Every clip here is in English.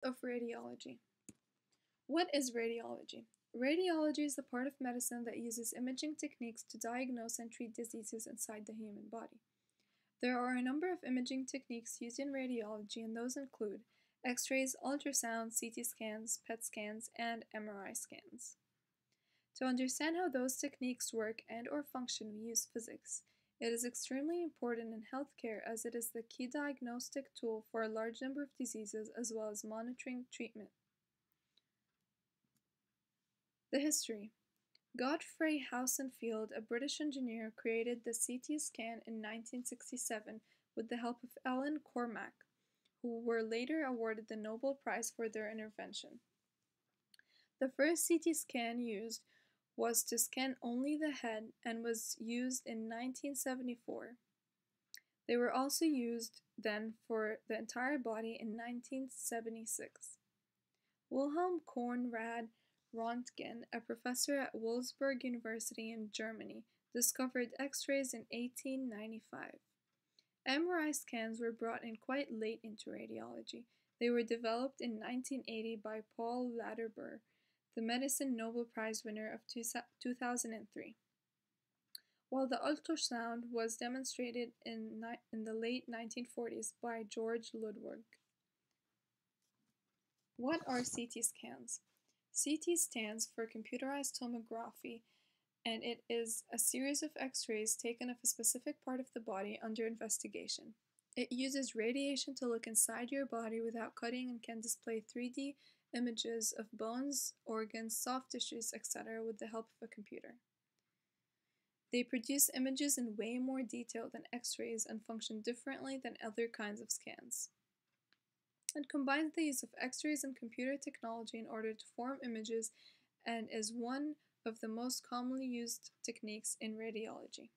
Of radiology. What is radiology? Radiology is the part of medicine that uses imaging techniques to diagnose and treat diseases inside the human body. There are a number of imaging techniques used in radiology, and those include X-rays, ultrasound, CT scans, PET scans, and MRI scans. To understand how those techniques work and/or function, we use physics. It is extremely important in healthcare as it is the key diagnostic tool for a large number of diseases as well as monitoring treatment. The history. Godfrey Housenfield, a British engineer, created the CT scan in 1967 with the help of Alan Cormack, who were later awarded the Nobel Prize for their invention. The first CT scan used was to scan only the head and was used in 1974. They were also used then for the entire body in 1976. Wilhelm Conrad Röntgen, a professor at Wolfsburg University in Germany, discovered X-rays in 1895. MRI scans were brought in quite late into radiology. They were developed in 1980 by Paul Laderber, the Medicine Nobel Prize winner of 2003. While the ultrasound was demonstrated in the late 1940s by George Ludwig. What are CT scans? CT stands for computerized tomography, and it is a series of X-rays taken of a specific part of the body under investigation. It uses radiation to look inside your body without cutting and can display 3D images of bones, organs, soft tissues, etc. with the help of a computer. They produce images in way more detail than X-rays and function differently than other kinds of scans. It combines the use of X-rays and computer technology in order to form images and is one of the most commonly used techniques in radiology.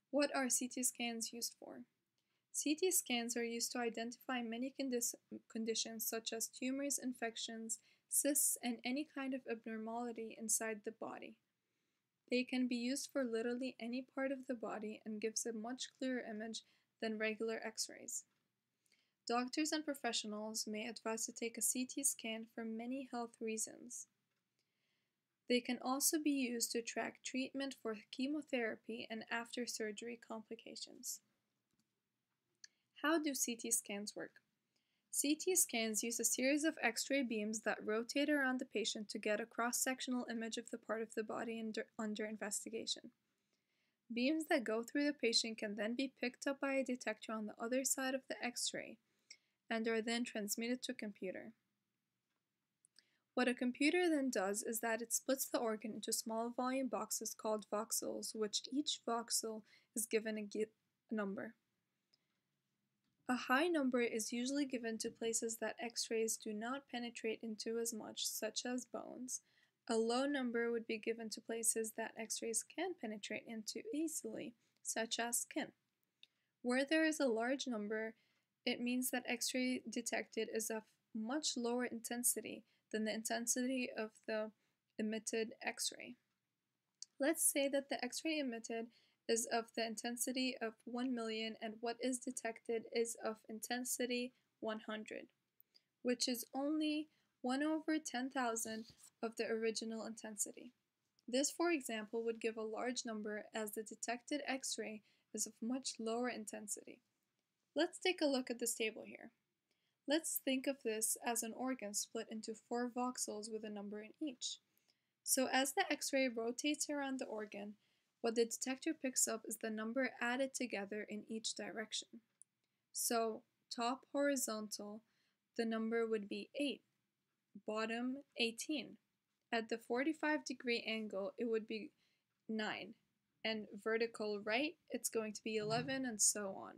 What are CT scans used for? CT scans are used to identify many conditions such as tumors, infections, cysts, and any kind of abnormality inside the body. They can be used for literally any part of the body and gives a much clearer image than regular X-rays. Doctors and professionals may advise to take a CT scan for many health reasons. They can also be used to track treatment for chemotherapy and after surgery complications. How do CT scans work? CT scans use a series of X-ray beams that rotate around the patient to get a cross-sectional image of the part of the body under investigation. Beams that go through the patient can then be picked up by a detector on the other side of the X-ray and are then transmitted to a computer. What a computer then does is that it splits the organ into small volume boxes called voxels, which each voxel is given a number. A high number is usually given to places that X-rays do not penetrate into as much, such as bones. A low number would be given to places that X-rays can penetrate into easily, such as skin. Where there is a large number, it means that X-ray detected is of much lower intensity than the intensity of the emitted X-ray. Let's say that the X-ray emitted is of the intensity of 1 million and what is detected is of intensity 100, which is only 1 over 10,000 of the original intensity. This, for example, would give a large number as the detected X-ray is of much lower intensity. Let's take a look at this table here. Let's think of this as an organ split into 4 voxels with a number in each. So as the X-ray rotates around the organ, what the detector picks up is the number added together in each direction. So top horizontal, the number would be 8, bottom 18. At the 45-degree angle, it would be 9, and vertical right, it's going to be 11, and so on.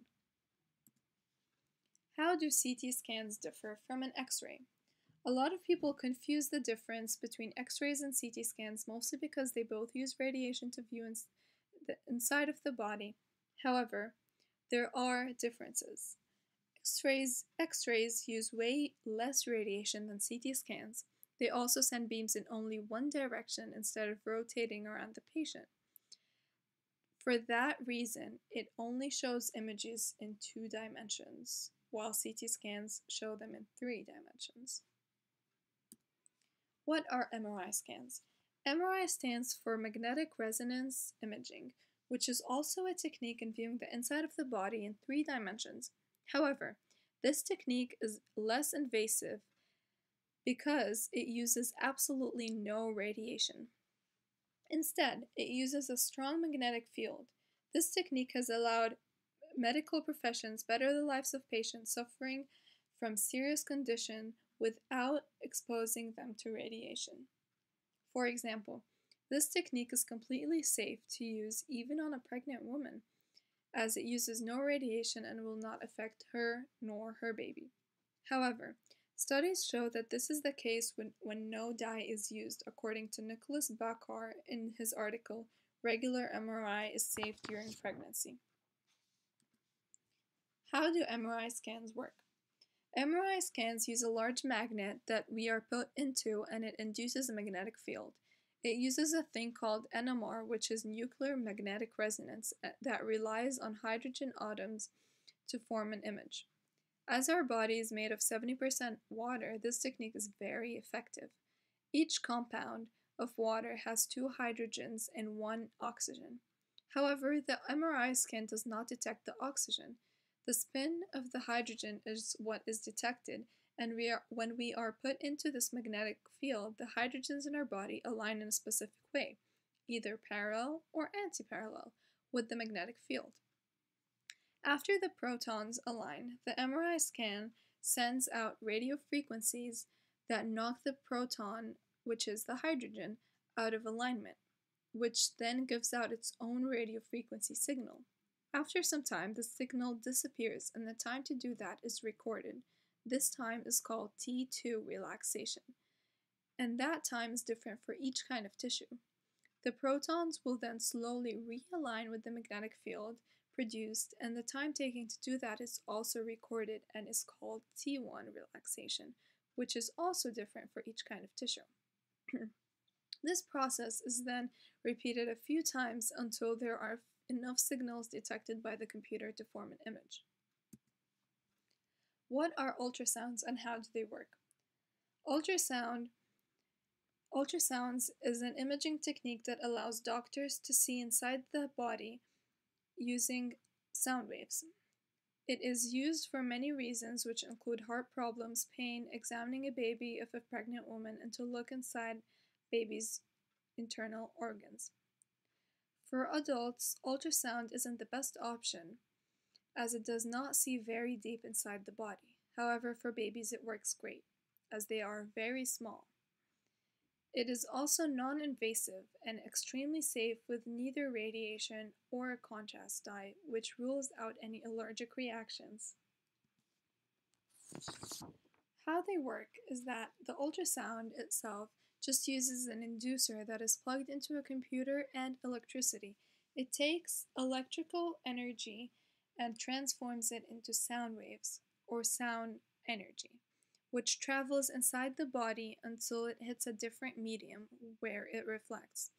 How do CT scans differ from an X-ray? A lot of people confuse the difference between X-rays and CT scans mostly because they both use radiation to view the inside of the body. However, there are differences. X-rays use way less radiation than CT scans. They also send beams in only one direction instead of rotating around the patient. For that reason, it only shows images in 2 dimensions, while CT scans show them in 3 dimensions. What are MRI scans? MRI stands for magnetic resonance imaging, which is also a technique in viewing the inside of the body in 3 dimensions. However, this technique is less invasive because it uses absolutely no radiation. Instead, it uses a strong magnetic field. This technique has allowed medical professions better the lives of patients suffering from serious condition without exposing them to radiation. For example, this technique is completely safe to use even on a pregnant woman, as it uses no radiation and will not affect her nor her baby. However, studies show that this is the case when no dye is used, according to Nicholas Bakar in his article, Regular MRI is Safe During Pregnancy. How do MRI scans work? MRI scans use a large magnet that we are put into, and it induces a magnetic field. It uses a thing called NMR, which is nuclear magnetic resonance, that relies on hydrogen atoms to form an image. As our body is made of 70% water, this technique is very effective. Each compound of water has 2 hydrogens and 1 oxygen. However, the MRI scan does not detect the oxygen. The spin of the hydrogen is what is detected, and when we are put into this magnetic field, the hydrogens in our body align in a specific way, either parallel or antiparallel, with the magnetic field. After the protons align, the MRI scan sends out radio frequencies that knock the proton, which is the hydrogen, out of alignment, which then gives out its own radio frequency signal. After some time, the signal disappears, and the time to do that is recorded. This time is called T2 relaxation, and that time is different for each kind of tissue. The protons will then slowly realign with the magnetic field produced, and the time taken to do that is also recorded and is called T1 relaxation, which is also different for each kind of tissue. This process is then repeated a few times until there are enough signals detected by the computer to form an image. What are ultrasounds and how do they work? Ultrasounds is an imaging technique that allows doctors to see inside the body using sound waves. It is used for many reasons, which include heart problems, pain, examining a baby if a pregnant woman, and to look inside baby's internal organs. For adults, ultrasound isn't the best option, as it does not see very deep inside the body. However, for babies it works great, as they are very small. It is also non-invasive and extremely safe with neither radiation or a contrast dye, which rules out any allergic reactions. How they work is that the ultrasound itself just uses an inducer that is plugged into a computer and electricity. It takes electrical energy and transforms it into sound waves, or sound energy, which travels inside the body until it hits a different medium where it reflects.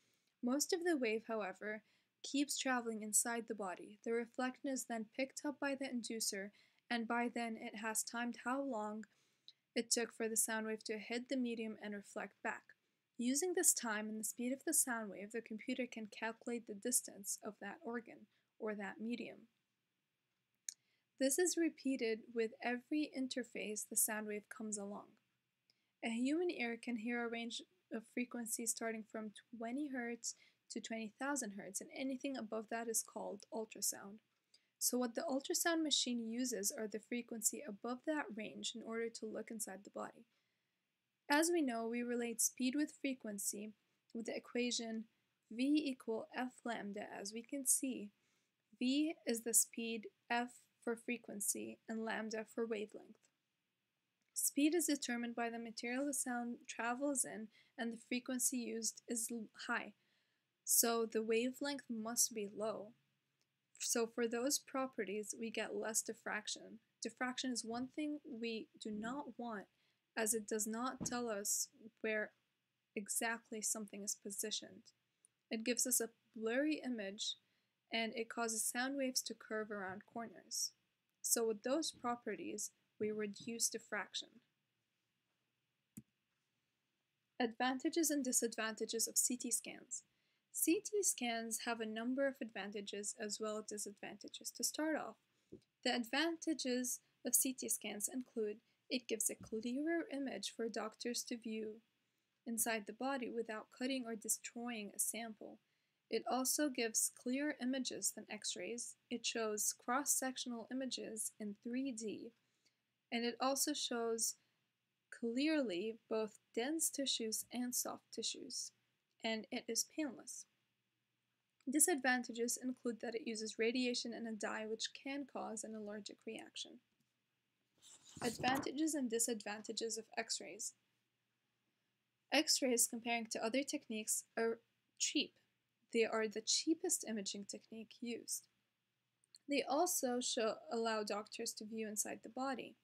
Most of the wave, however, keeps traveling inside the body. The reflection is then picked up by the inducer, and by then it has timed how long it took for the sound wave to hit the medium and reflect back. Using this time and the speed of the sound wave, the computer can calculate the distance of that organ, or that medium. This is repeated with every interface the sound wave comes along. A human ear can hear a range of frequencies starting from 20 Hz to 20,000 Hz, and anything above that is called ultrasound. So what the ultrasound machine uses are the frequency above that range in order to look inside the body. As we know, we relate speed with frequency with the equation v equal f lambda. As we can see, v is the speed, f for frequency, and lambda for wavelength. Speed is determined by the material the sound travels in, and the frequency used is high, so the wavelength must be low. So for those properties, we get less diffraction. Diffraction is one thing we do not want, as it does not tell us where exactly something is positioned. It gives us a blurry image, and it causes sound waves to curve around corners. So with those properties, we reduce diffraction. Advantages and disadvantages of CT scans. CT scans have a number of advantages as well as disadvantages. To start off, the advantages of CT scans include it gives a clearer image for doctors to view inside the body without cutting or destroying a sample. It also gives clearer images than X-rays. It shows cross-sectional images in 3D, and it also shows clearly both dense tissues and soft tissues, and it is painless. Disadvantages include that it uses radiation and a dye which can cause an allergic reaction. Advantages and disadvantages of X-rays. X-rays, comparing to other techniques, are cheap. They are the cheapest imaging technique used. They also allow doctors to view inside the body,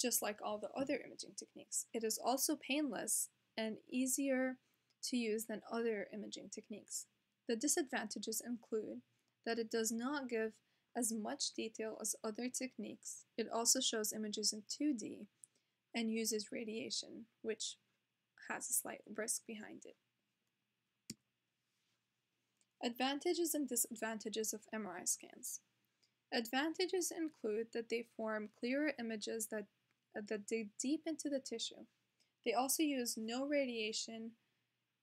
just like all the other imaging techniques. It is also painless and easier to use than other imaging techniques. The disadvantages include that it does not give as much detail as other techniques. It also shows images in 2D and uses radiation, which has a slight risk behind it. Advantages and disadvantages of MRI scans. Advantages include that they form clearer images that dig deep into the tissue. They also use no radiation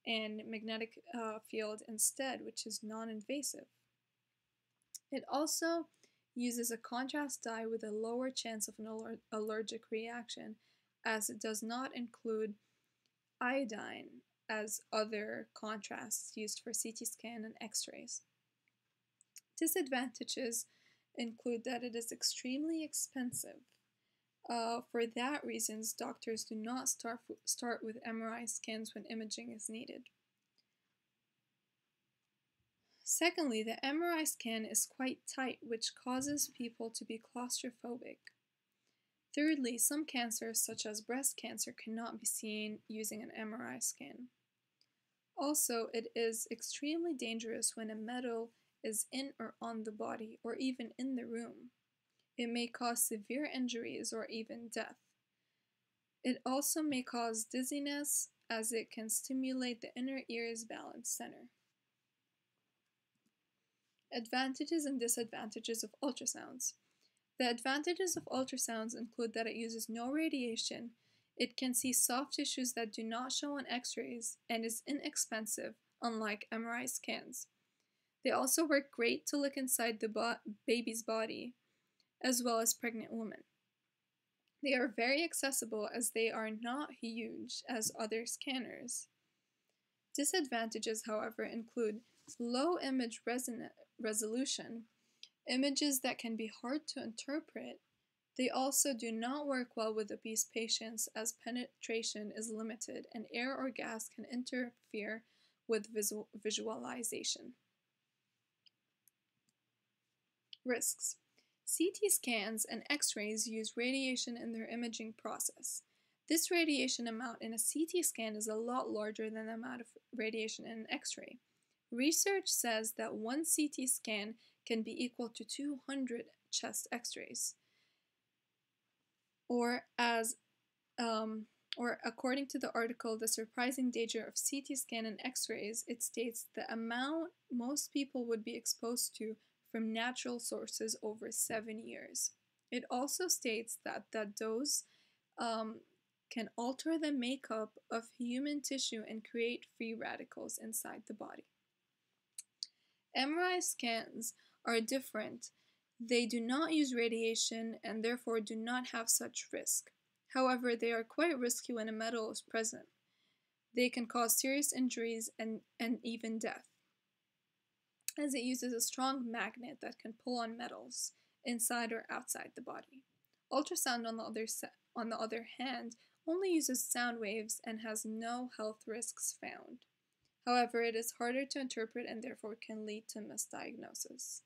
and magnetic field instead, which is non-invasive. It also uses a contrast dye with a lower chance of an allergic reaction, as it does not include iodine as other contrasts used for CT scan and X-rays. Disadvantages include that it is extremely expensive. For that reasons, doctors do not start with MRI scans when imaging is needed. Secondly, the MRI scan is quite tight, which causes people to be claustrophobic. Thirdly, some cancers, such as breast cancer, cannot be seen using an MRI scan. Also, it is extremely dangerous when a metal is in or on the body, or even in the room. It may cause severe injuries or even death. It also may cause dizziness, as it can stimulate the inner ear's balance center. Advantages and disadvantages of ultrasounds. The advantages of ultrasounds include that it uses no radiation, it can see soft tissues that do not show on X-rays, and is inexpensive, unlike MRI scans. They also work great to look inside the baby's body, as well as pregnant women. They are very accessible as they are not huge as other scanners. Disadvantages, however, include low image resolution, images that can be hard to interpret. They also do not work well with obese patients as penetration is limited and air or gas can interfere with visualization. Risks. CT scans and X-rays use radiation in their imaging process. This radiation amount in a CT scan is a lot larger than the amount of radiation in an X-ray. Research says that one CT scan can be equal to 200 chest X-rays. Or according to the article, The Surprising Danger of CT Scan and X-rays, it states the amount most people would be exposed to from natural sources over 7 years. It also states that the dose can alter the makeup of human tissue and create free radicals inside the body. MRI scans are different. They do not use radiation and therefore do not have such risk. However, they are quite risky when a metal is present. They can cause serious injuries and even death, as it uses a strong magnet that can pull on metals inside or outside the body. Ultrasound, on the other hand, only uses sound waves and has no health risks found. However, it is harder to interpret and therefore can lead to misdiagnosis.